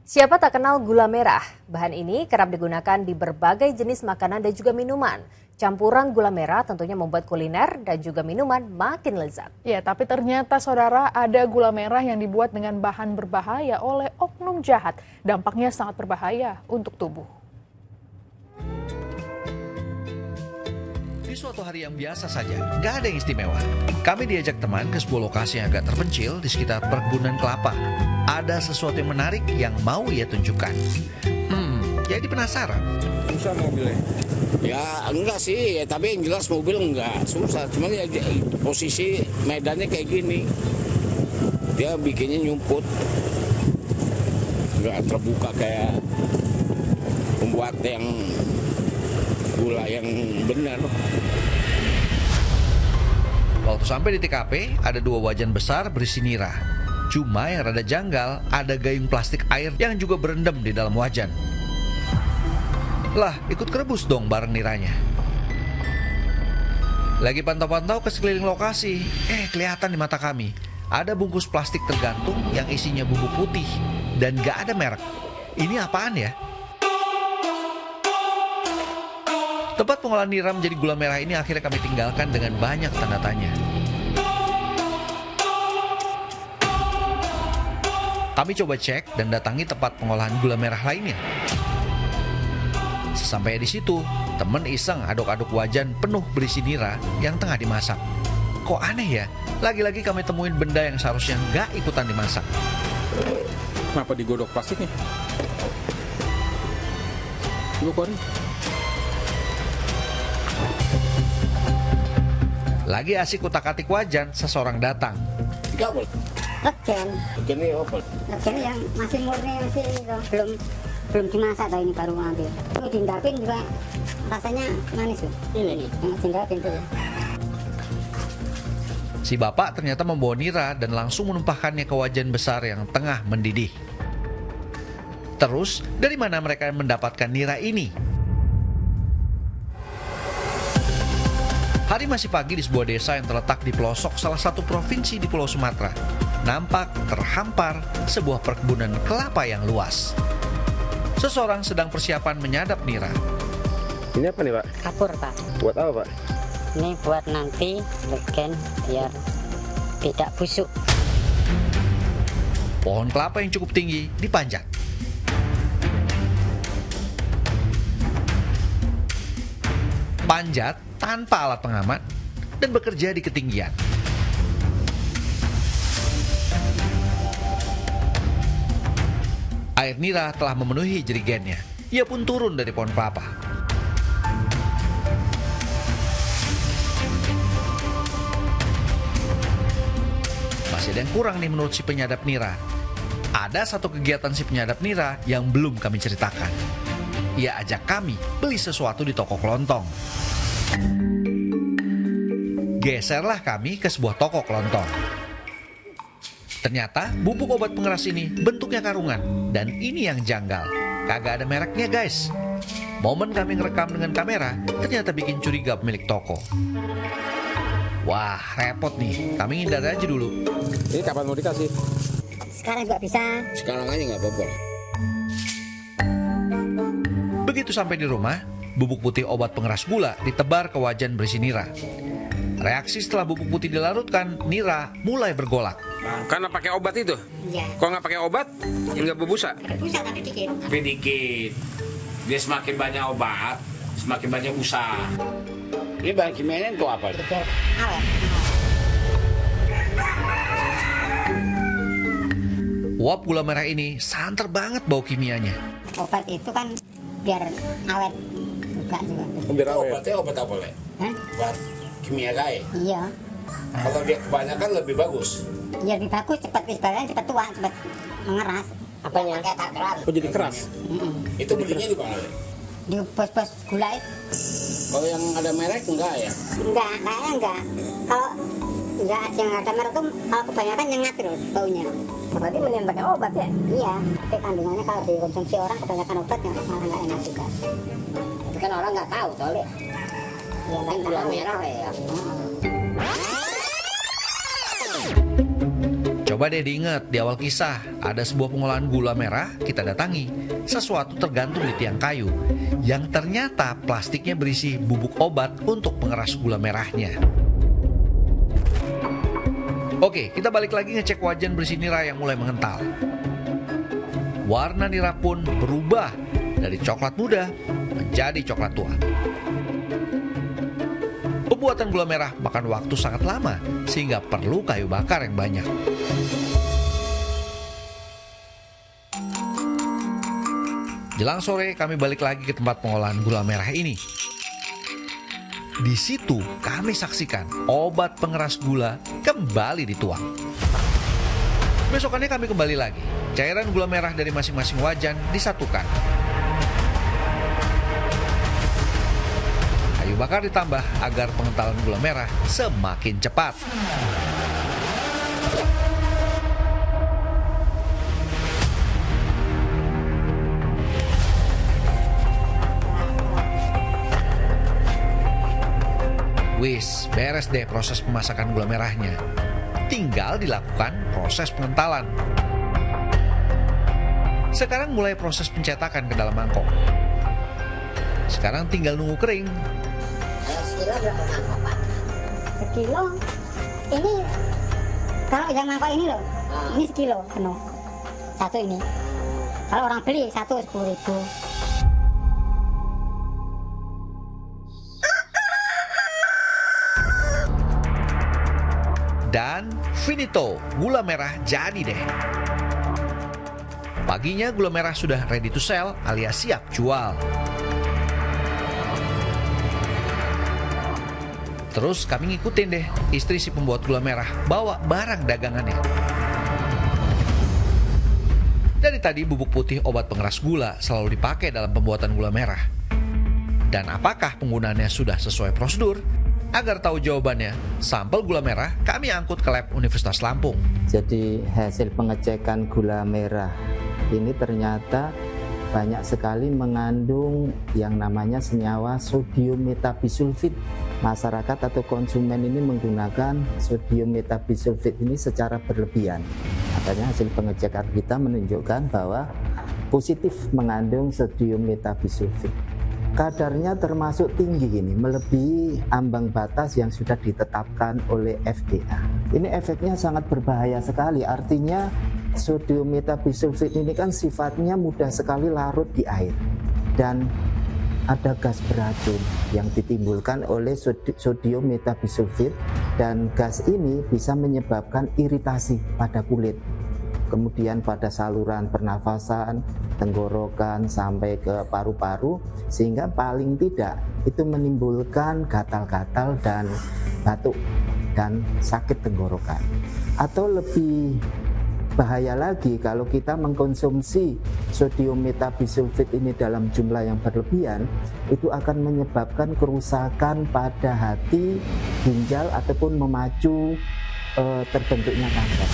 Siapa tak kenal gula merah? Bahan ini kerap digunakan di berbagai jenis makanan dan juga minuman. Campuran gula merah tentunya membuat kuliner dan juga minuman makin lezat. Ya, tapi ternyata saudara ada gula merah yang dibuat dengan bahan berbahaya oleh oknum jahat. Dampaknya sangat berbahaya untuk tubuh. Di suatu hari yang biasa saja, nggak ada yang istimewa. Kami diajak teman ke sebuah lokasi yang agak terpencil di sekitar perkebunan kelapa. Ada sesuatu yang menarik yang mau ia tunjukkan. Jadi penasaran. Susah mobilnya? Ya enggak sih, ya, tapi yang jelas mobil enggak susah. Cuman ya posisi medannya kayak gini, dia bikinnya nyumput, nggak terbuka kayak membuat yang gula yang benar. Waktu sampai di TKP, ada 2 wajan besar berisi nira. Cuma yang rada janggal, ada gayung plastik air yang juga berendam di dalam wajan. Lah, ikut kerebus dong bareng niranya. Lagi pantau-pantau ke sekeliling lokasi, kelihatan di mata kami. Ada bungkus plastik tergantung yang isinya bubuk putih dan gak ada merek. Ini apaan ya? Tempat pengolahan nira menjadi gula merah ini akhirnya kami tinggalkan dengan banyak tanda tanya. Kami coba cek dan datangi tempat pengolahan gula merah lainnya. Sesampainya di situ, temen iseng aduk-aduk wajan penuh berisi nira yang tengah dimasak. Kok aneh ya? Lagi-lagi kami temuin benda yang seharusnya nggak ikutan dimasak. Kenapa digodok plastiknya? Coba keluarin. Lagi asik utak-atik wajan, seseorang datang. Enggak boleh. Legen. Legen ini apa? Legen yang masih murni, masih itu, belum dimasak atau ini baru ambil. Ini diendapin juga rasanya manis tuh. Ini. Diendapin tuh. Si bapak ternyata membawa nira dan langsung menumpahkannya ke wajan besar yang tengah mendidih. Terus, dari mana mereka mendapatkan nira ini? Hari masih pagi di sebuah desa yang terletak di pelosok salah satu provinsi di Pulau Sumatera. Nampak terhampar sebuah perkebunan kelapa yang luas. Seseorang sedang persiapan menyadap nira. Ini apa nih, Pak? Kapur, Pak. Buat apa, Pak? Ini buat nanti legen biar tidak busuk. Pohon kelapa yang cukup tinggi dipanjat. Panjat tanpa alat pengaman dan bekerja di ketinggian. Air nira telah memenuhi jerigennya. Ia pun turun dari pohon kelapa. Masih ada yang kurang nih menurut si penyadap nira. Ada satu kegiatan si penyadap nira yang belum kami ceritakan. Ia ajak kami beli sesuatu di toko kelontong. Geserlah kami ke sebuah toko kelontong. Ternyata bubuk obat pengeras ini bentuknya karungan. Dan ini yang janggal, kagak ada mereknya guys. Momen kami ngerekam dengan kamera ternyata bikin curiga pemilik toko. Wah, repot nih, kami ngindar aja dulu. Ini kapan mau dikasih? Sekarang juga bisa. Sekarang aja nggak apa-apa. Begitu sampai di rumah, bubuk putih obat pengeras gula ditebar ke wajan berisi nira. Reaksi setelah bubuk putih dilarutkan, nira mulai bergolak. Karena pakai obat itu? Iya. Kalau nggak pakai obat, ya nggak berbusa? Busa tapi dikit. Tapi dikit. Dia semakin banyak obat, semakin banyak usaha. Ini bahan kimianya itu apa? Awet. Uap gula merah ini santer banget bau kimianya. Obat itu kan biar awet juga. Biar awet. Obatnya obat apa, Le? Hah? Obat kimia kaya. Iya. Kalau dia kebanyakan lebih bagus. Ya lebih bagus, cepat kesebaran, cepat tua, cepat mengeras. Apanya? Kayak tak keras. Oh, jadi keras? Itu belinya di mana, Le? Di pos-pos gula itu. Kalau yang ada merek enggak ya? Enggak, kayaknya enggak. Kalau enggak yang ada merek tuh, kalau kebanyakan nyengat terus baunya. Berarti mending pakai obat ya? Iya. Tapi kandungannya kalau dikonsumsi orang kebanyakan obat ya malah nggak enak juga. Itu kan orang nggak tahu soalnya. Iya, kan gula merah ya. Coba deh diingat di awal kisah, ada sebuah pengolahan gula merah kita datangi. Sesuatu tergantung di tiang kayu, yang ternyata plastiknya berisi bubuk obat untuk pengeras gula merahnya. Oke, kita balik lagi ngecek wajan berisi nira yang mulai mengental. Warna nira pun berubah dari coklat muda menjadi coklat tua. Pembuatan gula merah makan waktu sangat lama, sehingga perlu kayu bakar yang banyak. Jelang sore, kami balik lagi ke tempat pengolahan gula merah ini. Di situ, kami saksikan obat pengeras gula kembali dituang. Besokannya kami kembali lagi. Cairan gula merah dari masing-masing wajan disatukan. Kayu bakar ditambah agar pengentalan gula merah semakin cepat. Wis, beres deh proses pemasakan gula merahnya. Tinggal dilakukan proses pengentalan. Sekarang mulai proses pencetakan ke dalam mangkok. Sekarang tinggal nunggu kering. Sekilo berapa mangkok, Pak? Sekilo? Ini, kalau yang mangkok ini loh, ini sekilo penuh. Satu ini. Kalau orang beli, satu 10.000. Dan finito, gula merah jadi deh. Paginya gula merah sudah ready to sell alias siap jual. Terus kami ngikutin deh istri si pembuat gula merah bawa barang dagangannya. Dari tadi bubuk putih obat pengeras gula selalu dipakai dalam pembuatan gula merah. Dan apakah penggunaannya sudah sesuai prosedur? Agar tahu jawabannya, sampel gula merah kami angkut ke lab Universitas Lampung. Jadi hasil pengecekan gula merah ini ternyata banyak sekali mengandung yang namanya senyawa sodium metabisulfit. Masyarakat atau konsumen ini menggunakan sodium metabisulfit ini secara berlebihan. Makanya hasil pengecekan kita menunjukkan bahwa positif mengandung sodium metabisulfit. Kadarnya termasuk tinggi ini, melebihi ambang batas yang sudah ditetapkan oleh FDA. Ini efeknya sangat berbahaya sekali, artinya sodium metabisulfit ini kan sifatnya mudah sekali larut di air. Dan ada gas beracun yang ditimbulkan oleh sodium metabisulfit, dan gas ini bisa menyebabkan iritasi pada kulit. Kemudian pada saluran pernafasan, tenggorokan sampai ke paru-paru, sehingga paling tidak itu menimbulkan gatal-gatal dan batuk dan sakit tenggorokan. Atau lebih bahaya lagi kalau kita mengkonsumsi sodium metabisulfit ini dalam jumlah yang berlebihan, itu akan menyebabkan kerusakan pada hati, ginjal ataupun memacu terbentuknya kanker.